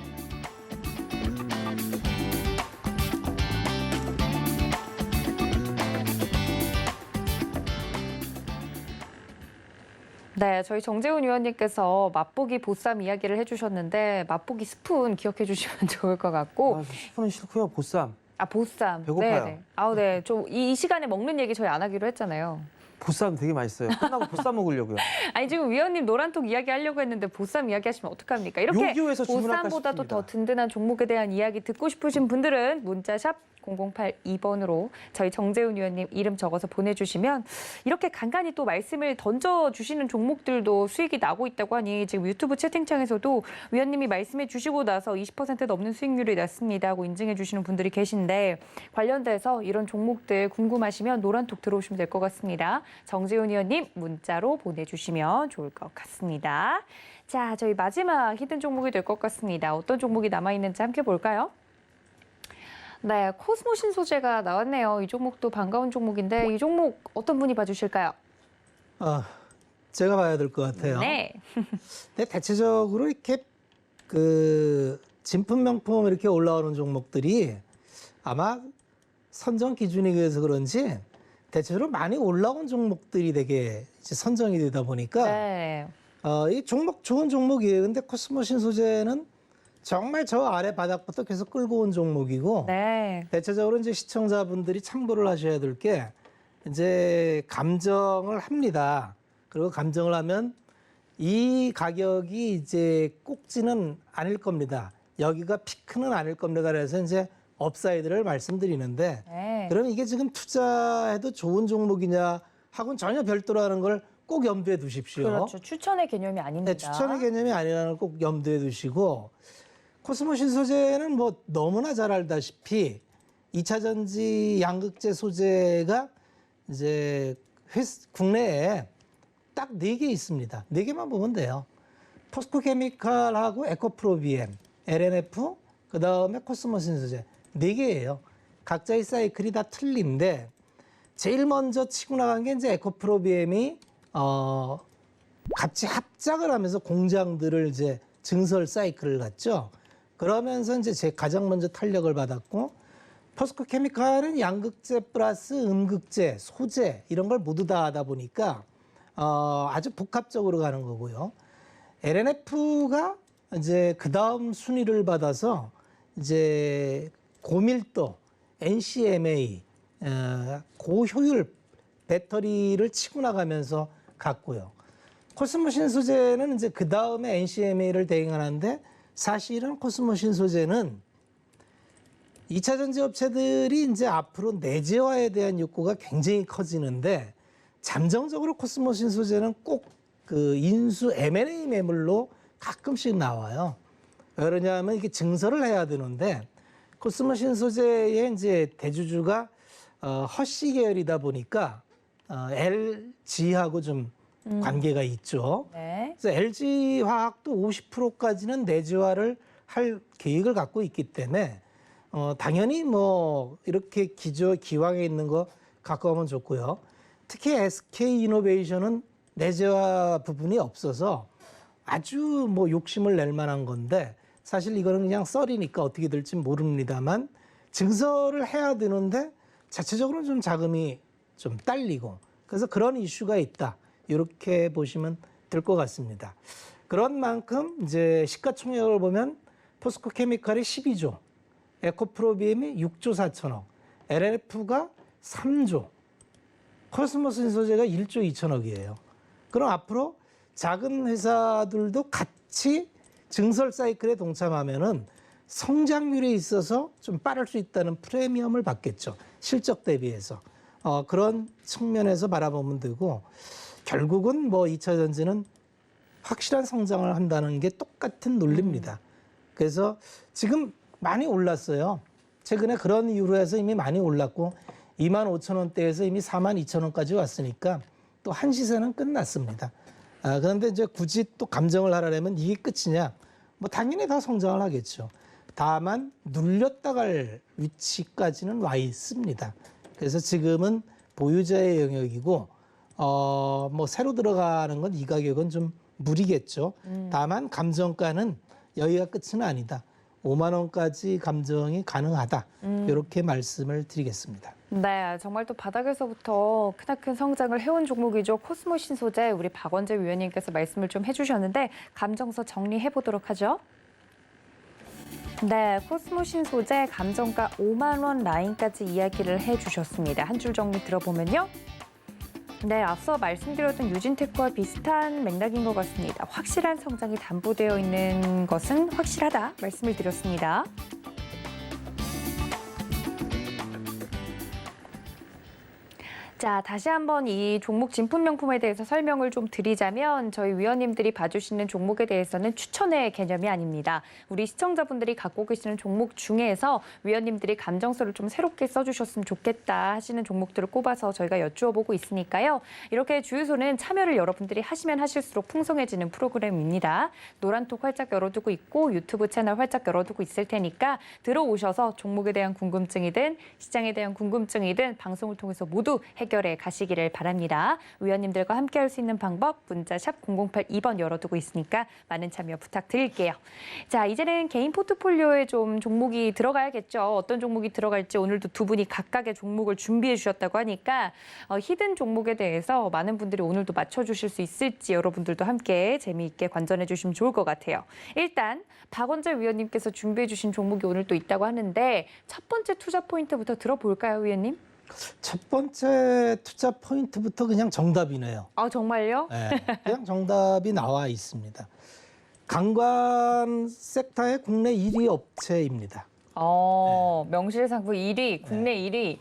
네, 저희 정재훈 위원님께서 맛보기 보쌈 이야기를 해주셨는데 맛보기 스푼 기억해 주시면 좋을 것 같고. 스푼은 싫고요. 보쌈. 보쌈. 배고파요. 네네. 네. 좀 이 시간에 먹는 얘기 저희 안 하기로 했잖아요. 보쌈 되게 맛있어요. 끝나고 보쌈 먹으려고요. 아니 지금 위원님 노란톡 이야기 하려고 했는데 보쌈 이야기 하시면 어떡합니까? 이렇게 요기요에서 주문할까 보쌈보다도 싶습니다. 더 든든한 종목에 대한 이야기 듣고 싶으신 분들은 문자샵 0082번으로 저희 정재훈 위원님 이름 적어서 보내주시면 이렇게 간간히 또 말씀을 던져주시는 종목들도 수익이 나고 있다고 하니 지금 유튜브 채팅창에서도 위원님이 말씀해 주시고 나서 20% 넘는 수익률이 났습니다 하고 인증해 주시는 분들이 계신데, 관련돼서 이런 종목들 궁금하시면 노란톡 들어오시면 될 것 같습니다. 정재훈 위원님 문자로 보내주시면 좋을 것 같습니다. 자, 저희 마지막 히든 종목이 될 것 같습니다. 어떤 종목이 남아있는지 함께 볼까요? 네, 코스모 신소재가 나왔네요. 이 종목도 반가운 종목인데 이 종목 어떤 분이 봐주실까요? 제가 봐야 될 것 같아요. 네. 근데 대체적으로 이렇게 그 진품 명품 이렇게 올라오는 종목들이 아마 선정 기준이 그래서 그런지 대체적으로 많이 올라온 종목들이 되게 이제 선정이 되다 보니까 네. 이 종목 좋은 종목이에요. 근데 코스모 신소재는 정말 저 아래 바닥부터 계속 끌고 온 종목이고 네. 대체적으로 이제 시청자분들이 참고를 하셔야 될 게 이제 감정을 합니다. 그리고 감정을 하면 이 가격이 이제 꼭지는 아닐 겁니다. 여기가 피크는 아닐 겁니다. 그래서 이제 업사이드를 말씀드리는데 네. 그럼 이게 지금 투자해도 좋은 종목이냐 하고는 전혀 별도라는 걸 꼭 염두에 두십시오. 그렇죠. 추천의 개념이 아닙니다. 네, 추천의 개념이 아니라는 걸 꼭 염두에 두시고 코스모 신소재는 뭐 너무나 잘 알다시피 2차 전지 양극재 소재가 이제 국내에 딱 4개 있습니다. 4개만 보면 돼요. 포스코 케미칼하고 에코프로비엠, LNF, 그다음에 코스모 신소재 4개예요. 각자의 사이클이 다 틀린데 제일 먼저 치고 나간 게 이제 에코프로비엠이 같이 합작을 하면서 공장들을 이제 증설 사이클을 갔죠. 그러면서 이제 가장 먼저 탄력을 받았고 포스코 케미칼은 양극재 플러스 음극재, 소재 이런 걸 모두 다 하다 보니까 아주 복합적으로 가는 거고요. LNF가 이제 그 다음 순위를 받아서 이제 고밀도, NCMA, 고효율 배터리를 치고 나가면서 갔고요. 코스모 신소재는 이제 그 다음에 NCMA를 대행하는데 사실은 코스모 신소재는 2차 전지 업체들이 이제 앞으로 내재화에 대한 욕구가 굉장히 커지는데 잠정적으로 코스모 신소재는 꼭 그 인수 M&A 매물로 가끔씩 나와요. 왜 그러냐면 이게 증설을 해야 되는데 코스모 신소재의 이제 대주주가 허씨 계열이다 보니까 LG하고 좀 관계가 있죠. 네. 그래서 LG화학도 50%까지는 내재화를 할 계획을 갖고 있기 때문에 당연히 뭐 이렇게 기왕에 있는 거 갖고 가면 좋고요. 특히 SK이노베이션은 내재화 부분이 없어서 아주 뭐 욕심을 낼 만한 건데 사실 이거는 그냥 썰이니까 어떻게 될지 모릅니다만 증설을 해야 되는데 자체적으로는 좀 자금이 좀 딸리고 그래서 그런 이슈가 있다. 이렇게 보시면 될 것 같습니다. 그런 만큼 이제 시가총액을 보면 포스코 케미칼이 12조, 에코프로비엠이 6조 4천억, LNF가 3조, 코스모 신소재가 1조 2천억이에요. 그럼 앞으로 작은 회사들도 같이 증설 사이클에 동참하면은 성장률에 있어서 좀 빠를 수 있다는 프리미엄을 받겠죠. 실적 대비해서. 그런 측면에서 바라보면 되고 결국은 뭐 2차 전지는 확실한 성장을 한다는 게 똑같은 논리입니다. 그래서 지금 많이 올랐어요. 최근에 그런 이유로 해서 이미 많이 올랐고 25,000원대에서 이미 42,000원까지 왔으니까 또 한 시세는 끝났습니다. 그런데 이제 굳이 또 감정을 하려면 이게 끝이냐? 뭐 당연히 더 성장을 하겠죠. 다만 눌렸다 갈 위치까지는 와 있습니다. 그래서 지금은 보유자의 영역이고 뭐 새로 들어가는 건 이 가격은 좀 무리겠죠. 다만 감정가는 여기가 끝은 아니다. 5만 원까지 감정이 가능하다. 이렇게 말씀을 드리겠습니다. 네, 정말 또 바닥에서부터 크나큰 성장을 해온 종목이죠. 코스모 신소재 우리 박원재 위원님께서 말씀을 좀 해주셨는데 감정서 정리해 보도록 하죠. 네, 코스모 신소재 감정가 5만 원 라인까지 이야기를 해주셨습니다. 한 줄 정리 들어보면요. 네, 앞서 말씀드렸던 유진텍과 비슷한 맥락인 것 같습니다. 확실한 성장이 담보되어 있는 것은 확실하다 말씀을 드렸습니다. 자, 다시 한번 이 종목 진품명품에 대해서 설명을 좀 드리자면 저희 위원님들이 봐주시는 종목에 대해서는 추천의 개념이 아닙니다. 우리 시청자분들이 갖고 계시는 종목 중에서 위원님들이 감정서를 좀 새롭게 써주셨으면 좋겠다 하시는 종목들을 꼽아서 저희가 여쭈어보고 있으니까요. 이렇게 주유소는 참여를 여러분들이 하시면 하실수록 풍성해지는 프로그램입니다. 노란톡 활짝 열어두고 있고 유튜브 채널 활짝 열어두고 있을 테니까 들어오셔서 종목에 대한 궁금증이든 시장에 대한 궁금증이든 방송을 통해서 모두 해결해 가시기를 바랍니다. 위원님들과 함께 할 수 있는 방법 문자 샵 0082번 열어두고 있으니까 많은 참여 부탁드릴게요. 자, 이제는 개인 포트폴리오에 좀 종목이 들어가야겠죠. 어떤 종목이 들어갈지 오늘도 두 분이 각각의 종목을 준비해 주셨다고 하니까 히든 종목에 대해서 많은 분들이 오늘도 맞춰주실 수 있을지 여러분들도 함께 재미있게 관전해 주시면 좋을 것 같아요. 일단 박원재 위원님께서 준비해 주신 종목이 오늘 또 있다고 하는데 첫 번째 투자 포인트부터 들어볼까요, 위원님? 첫 번째 투자 포인트부터 그냥 정답이네요. 아, 정말요? 네, 그냥 정답이 나와 있습니다. 관광 섹터의 국내 1위 업체입니다. 명실상부 1위, 국내 1위.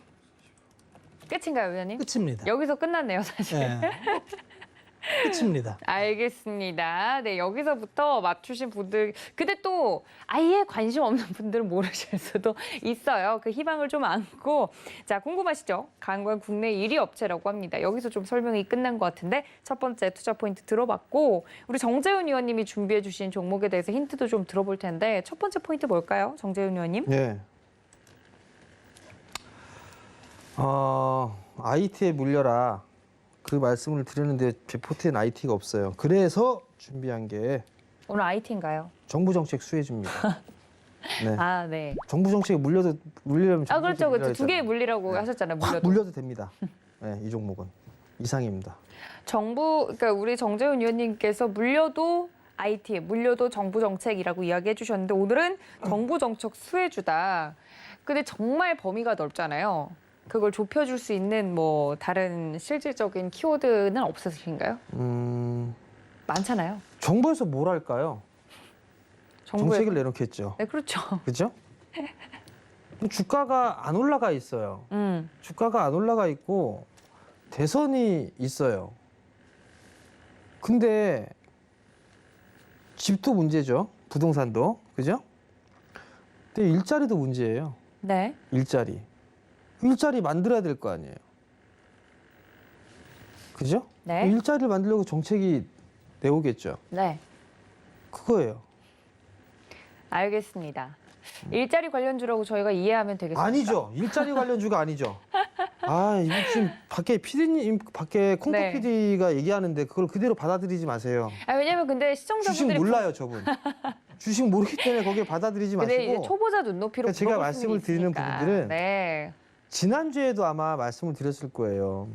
끝인가요, 위원님? 끝입니다. 여기서 끝났네요, 사실. 네, 끝입니다. 알겠습니다. 네, 여기서부터 맞추신 분들, 근데 또 아예 관심 없는 분들은 모르실 수도 있어요. 그 희망을 좀 안고. 자, 궁금하시죠? 관광 국내 1위 업체라고 합니다. 여기서 좀 설명이 끝난 것 같은데 첫 번째 투자 포인트 들어봤고 우리 정재훈 의원님이 준비해 주신 종목에 대해서 힌트도 좀 들어볼 텐데 첫 번째 포인트 뭘까요? 정재훈 의원님? 네. IT에 물려라. 그 말씀을 드렸는데 제 포트엔 IT가 없어요. 그래서 준비한 게 오늘 IT인가요? 정부 정책 수혜주입니다. 네. 아, 네. 정부 정책에 물리려면 아, 그렇죠. 물려야 두 개 되잖아요. 물리라고 네. 하셨잖아요. 확 물려도. 물려도 됩니다. 네, 이 종목은 이상입니다. 그러니까 우리 정재훈 의원님께서 물려도 IT, 물려도 정부 정책이라고 이야기해 주셨는데 오늘은 정부 정책 수혜주다. 근데 정말 범위가 넓잖아요. 그걸 좁혀줄 수 있는 뭐 다른 실질적인 키워드는 없으신가요? 많잖아요. 정부에서 뭘 할까요? 정책을 내놓겠죠. 네, 그렇죠. 그렇죠? 주가가 안 올라가 있어요. 주가가 안 올라가 있고 대선이 있어요. 근데 집도 문제죠. 부동산도. 그죠? 근데 일자리도 문제예요. 네. 일자리 만들어야 될 거 아니에요. 그죠? 네. 일자리를 만들려고 정책이 내오겠죠. 네. 그거예요. 알겠습니다. 일자리 관련주라고 저희가 이해하면 되겠습니까? 아니죠. 일자리 관련주가 아니죠. 아, 이거 지금 밖에 콩쿠 네. PD가 얘기하는데 그걸 그대로 받아들이지 마세요. 아, 왜냐면 근데 주식 시청자분들이 몰라요, 저분. 주식 모르기 때문에 거기에 받아들이지 근데 이제 마시고. 초보자 눈높이로 그러니까 제가 물어볼 말씀을 수는 드리는 있으니까. 부분들은 네. 지난주에도 아마 말씀을 드렸을 거예요.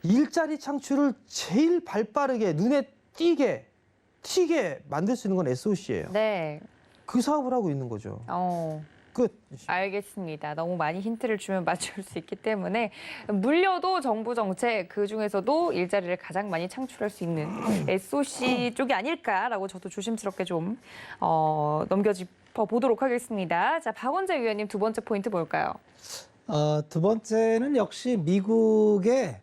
일자리 창출을 제일 발빠르게 눈에 띄게 만들 수 있는 건 SOC예요. 네. 그 사업을 하고 있는 거죠. 끝. 알겠습니다. 너무 많이 힌트를 주면 맞출 수 있기 때문에 물려도 정부 정책 그중에서도 일자리를 가장 많이 창출할 수 있는 SOC 쪽이 아닐까라고 저도 조심스럽게 좀 넘겨짚어 보도록 하겠습니다. 자, 박원재 위원님 두 번째 포인트 뭘까요? 두 번째는 역시 미국의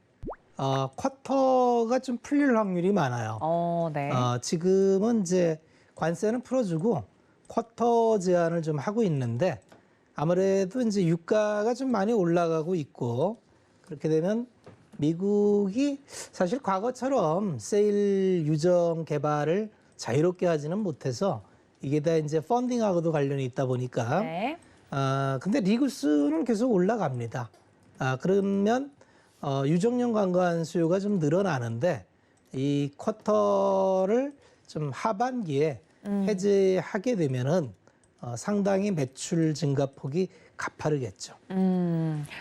쿼터가 좀 풀릴 확률이 많아요. 네. 지금은 이제 관세는 풀어주고 쿼터 제한을 좀 하고 있는데 아무래도 이제 유가가 좀 많이 올라가고 있고 그렇게 되면 미국이 사실 과거처럼 세일 유정 개발을 자유롭게 하지는 못해서 이게 다 이제 펀딩하고도 관련이 있다 보니까 네. 근데 리구스는 계속 올라갑니다. 그러면 유정형 관광 수요가 좀 늘어나는데 이 쿼터를 좀 하반기에 해제하게 되면은 상당히 매출 증가폭이 가파르겠죠.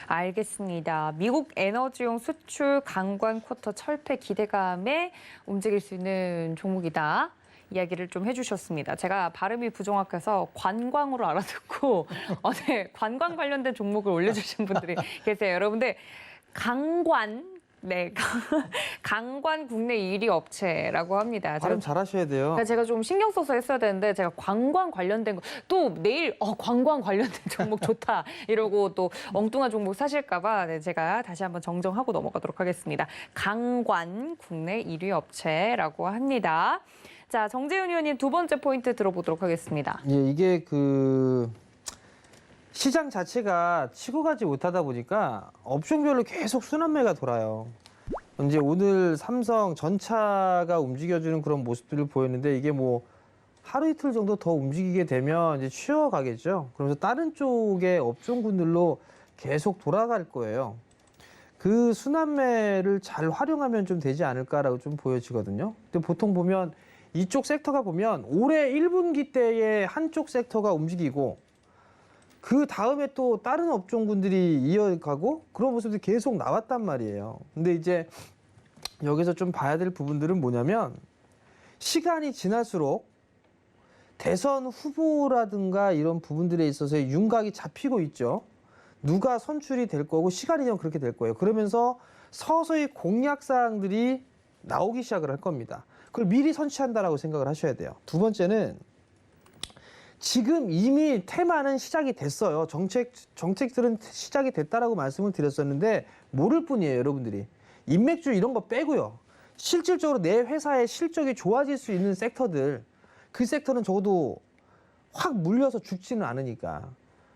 알겠습니다. 미국 에너지용 수출 관광 쿼터 철폐 기대감에 움직일 수 있는 종목이다. 이야기를 좀 해주셨습니다. 제가 발음이 부정확해서 관광으로 알아듣고 네, 관광 관련된 종목을 올려주신 분들이 계세요. 여러분들 강관 네, 강관 국내 1위 업체라고 합니다. 발음 잘하셔야 돼요. 그러니까 제가 좀 신경 써서 했어야 되는데 제가 관광 관련된 거 또 내일 관광 관련된 종목 좋다 이러고 또 엉뚱한 종목 사실까 봐 네, 제가 다시 한번 정정하고 넘어가도록 하겠습니다. 강관 국내 1위 업체라고 합니다. 자, 정재윤 의원님 두 번째 포인트 들어보도록 하겠습니다. 예, 이게 그 시장 자체가 치고 가지 못하다 보니까 업종별로 계속 순환매가 돌아요. 이제 오늘 삼성 전차가 움직여주는 그런 모습들을 보였는데 이게 뭐 하루 이틀 정도 더 움직이게 되면 이제 쉬어가겠죠. 그러면서 다른 쪽의 업종군들로 계속 돌아갈 거예요. 그 순환매를 잘 활용하면 좀 되지 않을까라고 좀 보여지거든요. 근데 보통 보면 이쪽 섹터가 보면 올해 1분기 때에 한쪽 섹터가 움직이고 그 다음에 또 다른 업종군들이 이어가고 그런 모습들이 계속 나왔단 말이에요. 근데 이제 여기서 좀 봐야 될 부분들은 뭐냐면 시간이 지날수록 대선 후보라든가 이런 부분들에 있어서의 윤곽이 잡히고 있죠. 누가 선출이 될 거고 시간이 되면 그렇게 될 거예요. 그러면서 서서히 공약 사항들이 나오기 시작을 할 겁니다. 그걸 미리 선취한다라고 생각을 하셔야 돼요. 두 번째는 지금 이미 테마는 시작이 됐어요. 정책들은 시작이 됐다라고 말씀을 드렸었는데 모를 뿐이에요, 여러분들이. 인맥주 이런 거 빼고요. 실질적으로 내 회사의 실적이 좋아질 수 있는 섹터들, 그 섹터는 적어도 확 물려서 죽지는 않으니까,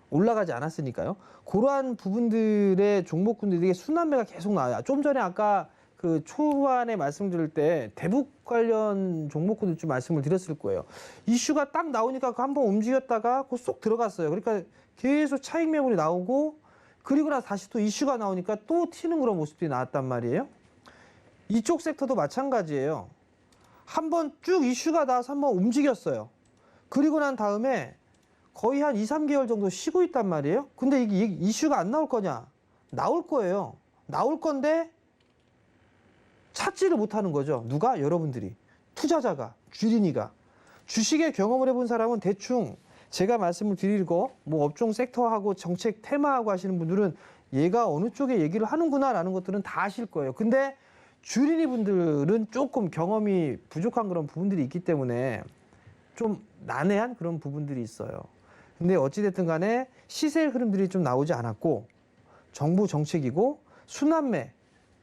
올라가지 않았으니까요. 그러한 부분들의 종목군들에게 순환매가 계속 나와요. 좀 전에 아까 그 초반에 말씀드릴 때 대북 관련 종목군들 좀 말씀을 드렸을 거예요. 이슈가 딱 나오니까 한번 움직였다가 쏙 들어갔어요. 그러니까 계속 차익 매물이 나오고 그리고 나서 다시 또 이슈가 나오니까 또 튀는 그런 모습들이 나왔단 말이에요. 이쪽 섹터도 마찬가지예요. 한번 쭉 이슈가 나와서 한번 움직였어요. 그리고 난 다음에 거의 한 2, 3개월 정도 쉬고 있단 말이에요. 근데 이게 이슈가 안 나올 거냐? 나올 거예요. 나올 건데 찾지를 못하는 거죠. 누가? 여러분들이. 투자자가, 주린이가. 주식에 경험을 해본 사람은 대충 제가 말씀을 드리고 뭐 업종 섹터하고 정책 테마하고 하시는 분들은 얘가 어느 쪽에 얘기를 하는구나라는 것들은 다 아실 거예요. 근데 주린이 분들은 조금 경험이 부족한 그런 부분들이 있기 때문에 좀 난해한 그런 부분들이 있어요. 근데 어찌됐든 간에 시세의 흐름들이 좀 나오지 않았고 정부 정책이고 순환매,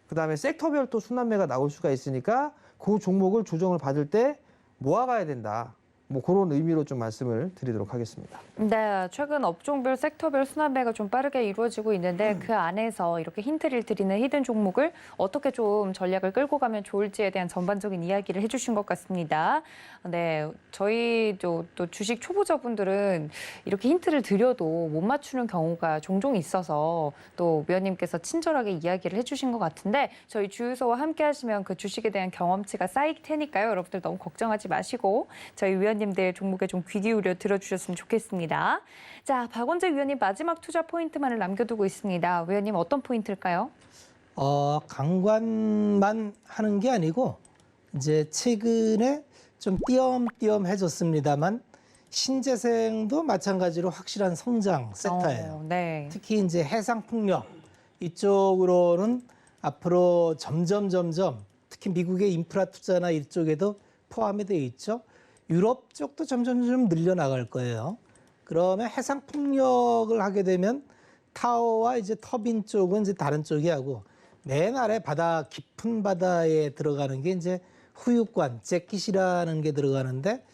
그다음에 섹터별 또 순환매가 나올 수가 있으니까 그 종목을 조정을 받을 때 모아가야 된다. 뭐 그런 의미로 좀 말씀을 드리도록 하겠습니다. 네, 최근 업종별, 섹터별 순환매가 좀 빠르게 이루어지고 있는데 그 안에서 이렇게 힌트를 드리는 히든 종목을 어떻게 좀 전략을 끌고 가면 좋을지에 대한 전반적인 이야기를 해주신 것 같습니다. 네, 저희 또 주식 초보자분들은 이렇게 힌트를 드려도 못 맞추는 경우가 종종 있어서 또 위원님께서 친절하게 이야기를 해주신 것 같은데 저희 주유소와 함께 하시면 그 주식에 대한 경험치가 쌓일 테니까요. 여러분들 너무 걱정하지 마시고 저희 위원님들 종목에 좀 귀 기울여 들어주셨으면 좋겠습니다. 자, 박원재 위원님 마지막 투자 포인트만을 남겨두고 있습니다. 위원님 어떤 포인트일까요? 강관만 하는 게 아니고 이제 최근에 좀 띄엄띄엄해졌습니다만 신재생도 마찬가지로 확실한 성장 섹터예요. 네. 특히 이제 해상풍력 이쪽으로는 앞으로 점점 특히 미국의 인프라 투자나 이쪽에도 포함이 되어 있죠. 유럽 쪽도 점점 늘려나갈 거예요. 그러면 해상 풍력을 하게 되면 타워와 이제 터빈 쪽은 이제 다른 쪽이 하고 맨 아래 바다 깊은 바다에 들어가는 게 이제 후유관, 잭킷이라는 게 들어가는데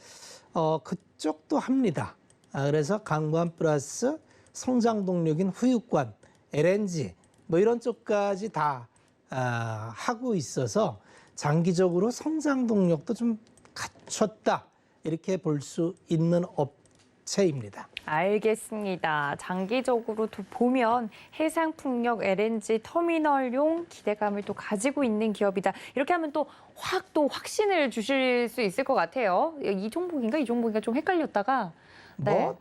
그쪽도 합니다. 그래서 강관 플러스 성장 동력인 후유관, LNG 뭐 이런 쪽까지 다 하고 있어서 장기적으로 성장 동력도 좀 갖췄다. 이렇게 볼 수 있는 업체입니다. 알겠습니다. 장기적으로 보면 해상풍력, LNG, 터미널용 기대감을 또 가지고 있는 기업이다. 이렇게 하면 또 확신을 주실 수 있을 것 같아요. 이 종목인가 이 종목인가 좀 헷갈렸다가. 네.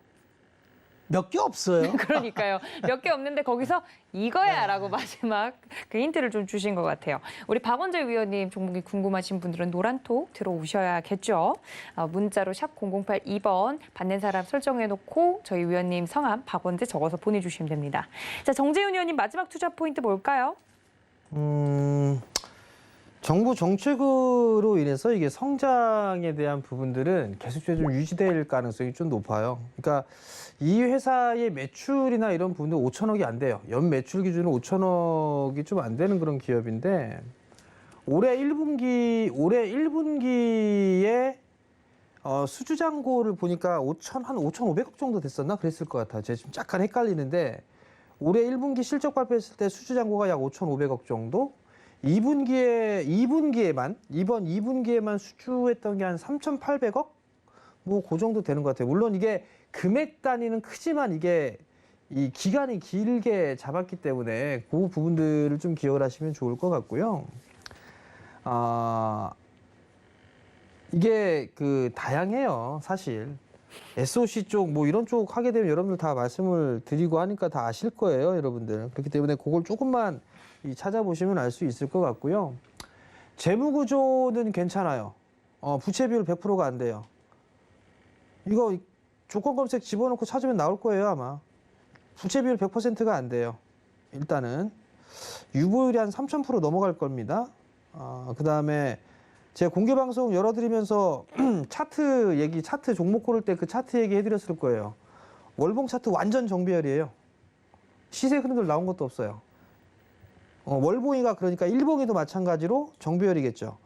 몇 개 없어요. 그러니까요. 몇 개 없는데 거기서 이거야라고 마지막 그 힌트를 좀 주신 것 같아요. 우리 박원재 위원님 종목이 궁금하신 분들은 노란톡 들어오셔야겠죠. 문자로 샵 0082번 받는 사람 설정해놓고 저희 위원님 성함 박원재 적어서 보내주시면 됩니다. 자, 정재윤 위원님 마지막 투자 포인트 뭘까요? 정부 정책으로 인해서 이게 성장에 대한 부분들은 계속적으로 좀 유지될 가능성이 좀 높아요. 그러니까 이 회사의 매출이나 이런 부분도 5천억이 안 돼요. 연 매출 기준으로 5천억이 좀 안 되는 그런 기업인데 올해 1분기에 수주잔고를 보니까 한 5,500억 정도 됐었나? 그랬을 것 같아요. 제가 지금 약간 헷갈리는데 올해 1분기 실적 발표했을 때 수주잔고가 약 5,500억 정도? 이번 2분기에만 수주했던 게 한 3,800억? 뭐 그 정도 되는 것 같아요. 물론 이게 금액 단위는 크지만 이게 이 기간이 길게 잡았기 때문에 그 부분들을 좀 기억을 하시면 좋을 것 같고요. 이게 다양해요, 사실. SOC 쪽, 뭐 이런 쪽 하게 되면 여러분들 다 말씀을 드리고 하니까 다 아실 거예요, 여러분들. 그렇기 때문에 그걸 조금만 찾아보시면 알 수 있을 것 같고요. 재무구조는 괜찮아요. 부채 비율 100%가 안 돼요. 이거 조건 검색 집어넣고 찾으면 나올 거예요, 아마. 부채 비율 100%가 안 돼요. 일단은. 유보율이 한 3,000% 넘어갈 겁니다. 그 다음에 제가 공개방송 열어드리면서 차트 종목 고를 때 그 차트 얘기 해드렸을 거예요. 월봉 차트 완전 정배열이에요. 시세 흐름들 나온 것도 없어요. 월봉이가 그러니까 일봉이도 마찬가지로 정배열이겠죠.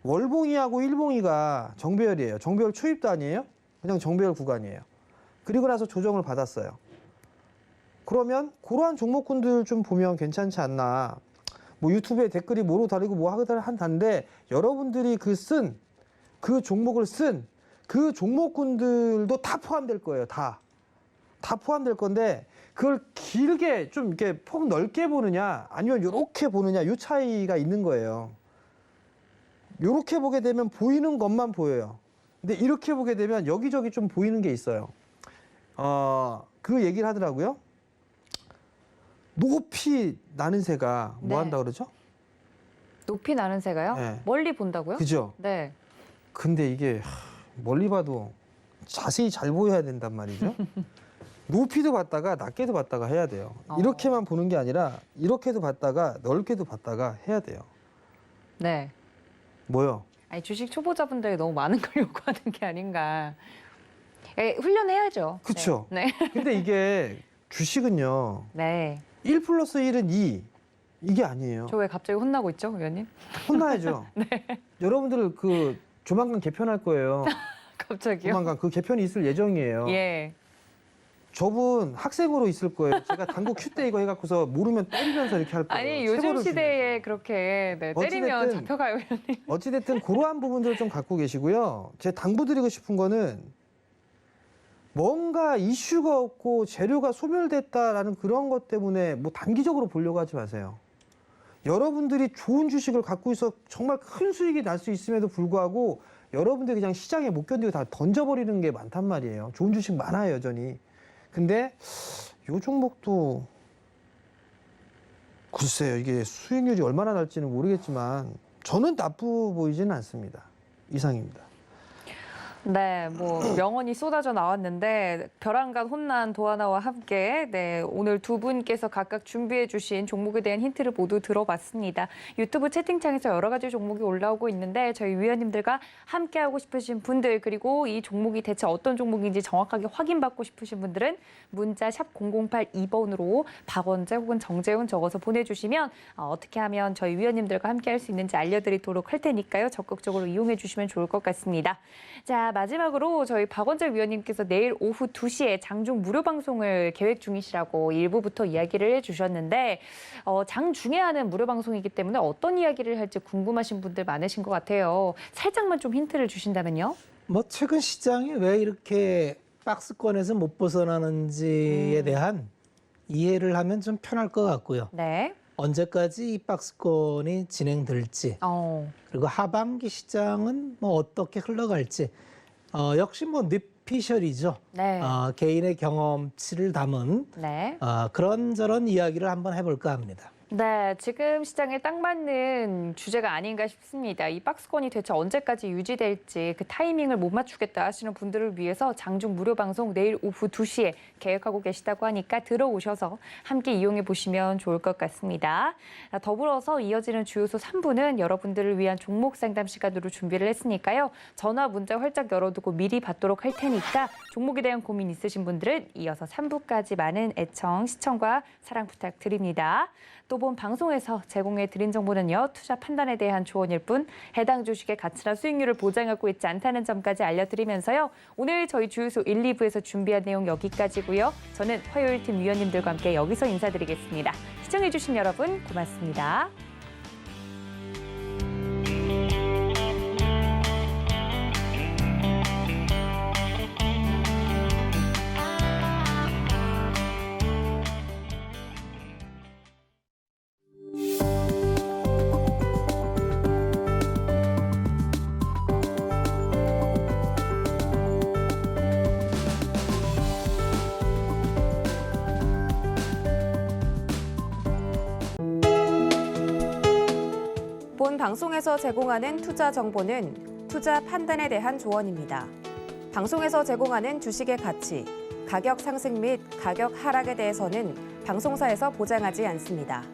월봉이하고 일봉이가 정배열이에요. 정배열 초입도 아니에요. 그냥 정배열 구간이에요. 그리고 나서 조정을 받았어요. 그러면 그러한 종목군들 좀 보면 괜찮지 않나. 뭐 유튜브에 댓글이 뭐로 다르고 뭐 하고 한다는데 여러분들이 그 종목을 쓴 그 종목군들도 다 포함될 거예요. 다 포함될 건데 그걸 길게 좀 이렇게 폭 넓게 보느냐 아니면 이렇게 보느냐 이 차이가 있는 거예요. 이렇게 보게 되면 보이는 것만 보여요. 근데 이렇게 보게 되면 여기저기 좀 보이는 게 있어요. 그 얘기를 하더라고요. 높이 나는 새가 뭐 네. 한다 그러죠? 높이 나는 새가요? 네. 멀리 본다고요? 그죠? 네. 근데 이게 멀리 봐도 자세히 잘 보여야 된단 말이죠. 높이도 봤다가 낮게도 봤다가 해야 돼요. 이렇게만 보는 게 아니라 이렇게도 봤다가 넓게도 봤다가 해야 돼요. 네. 뭐요? 아니, 주식 초보자분들이 너무 많은 걸 요구하는 게 아닌가. 훈련해야죠. 그쵸. 네. 근데 이게 주식은요. 네. 1 플러스 1은 2. 이게 아니에요. 저 왜 갑자기 혼나고 있죠, 의원님? 혼나야죠. 여러분들 조만간 개편할 거예요. 갑자기요? 조만간 그 개편이 있을 예정이에요. 예. 저분 학생으로 있을 거예요. 제가 당구 큐 때 이거 해갖고서 모르면 때리면서 이렇게 할 거예요. 아니, 요즘 체벌을 시대에 그렇게 때리면 어찌됐든- 잡혀가요, 의원님. 어찌됐든 그러한 부분들을 좀 갖고 계시고요. 제 당부드리고 싶은 거는 뭔가 이슈가 없고 재료가 소멸됐다라는 그런 것 때문에 뭐 단기적으로 보려고 하지 마세요. 여러분들이 좋은 주식을 갖고 있어 정말 큰 수익이 날 수 있음에도 불구하고 여러분들이 그냥 시장에 못 견디고 다 던져버리는 게 많단 말이에요. 좋은 주식 많아요, 여전히. 근데 요 종목도 글쎄요, 이게 수익률이 얼마나 날지는 모르겠지만 저는 나쁘 보이지는 않습니다. 이상입니다. 네, 뭐 명언이 쏟아져 나왔는데 벼랑간 혼난 도하나와 함께 오늘 두 분께서 각각 준비해 주신 종목에 대한 힌트를 모두 들어봤습니다. 유튜브 채팅창에서 여러 가지 종목이 올라오고 있는데 저희 위원님들과 함께하고 싶으신 분들 그리고 이 종목이 대체 어떤 종목인지 정확하게 확인받고 싶으신 분들은 문자 샵 0082번으로 박원재 혹은 정재훈 적어서 보내주시면 어떻게 하면 저희 위원님들과 함께할 수 있는지 알려드리도록 할 테니까요. 적극적으로 이용해 주시면 좋을 것 같습니다. 자, 마지막으로 저희 박원재 위원님께서 내일 오후 2시에 장중 무료 방송을 계획 중이시라고 일부부터 이야기를 해주셨는데 장중에 하는 무료 방송이기 때문에 어떤 이야기를 할지 궁금하신 분들 많으신 것 같아요. 살짝만 좀 힌트를 주신다면요. 뭐 최근 시장이 왜 이렇게 박스권에서 못 벗어나는지에 대한 이해를 하면 좀 편할 것 같고요. 네. 언제까지 이 박스권이 진행될지 그리고 하반기 시장은 뭐 어떻게 흘러갈지 역시 뭐 뇌피셜이죠. 네. 개인의 경험치를 담은 네. 그런저런 이야기를 한번 해볼까 합니다. 네, 지금 시장에 딱 맞는 주제가 아닌가 싶습니다. 이 박스권이 대체 언제까지 유지될지 그 타이밍을 못 맞추겠다 하시는 분들을 위해서 장중 무료 방송 내일 오후 2시에 계획하고 계시다고 하니까 들어오셔서 함께 이용해 보시면 좋을 것 같습니다. 더불어서 이어지는 주요소 3부는 여러분들을 위한 종목 상담 시간으로 준비를 했으니까요. 전화 문자 활짝 열어두고 미리 받도록 할 테니까 종목에 대한 고민 있으신 분들은 이어서 3부까지 많은 애청, 시청과 사랑 부탁드립니다. 또 본 방송에서 제공해 드린 정보는요. 투자 판단에 대한 조언일 뿐 해당 주식의 가치나 수익률을 보장하고 있지 않다는 점까지 알려드리면서요. 오늘 저희 주유소 1, 2부에서 준비한 내용 여기까지고요. 저는 화요일 팀 위원님들과 함께 여기서 인사드리겠습니다. 시청해 주신 여러분 고맙습니다. 본 방송에서 제공하는 투자 정보는 투자 판단에 대한 조언입니다. 방송에서 제공하는 주식의 가치, 가격 상승 및 가격 하락에 대해서는 방송사에서 보장하지 않습니다.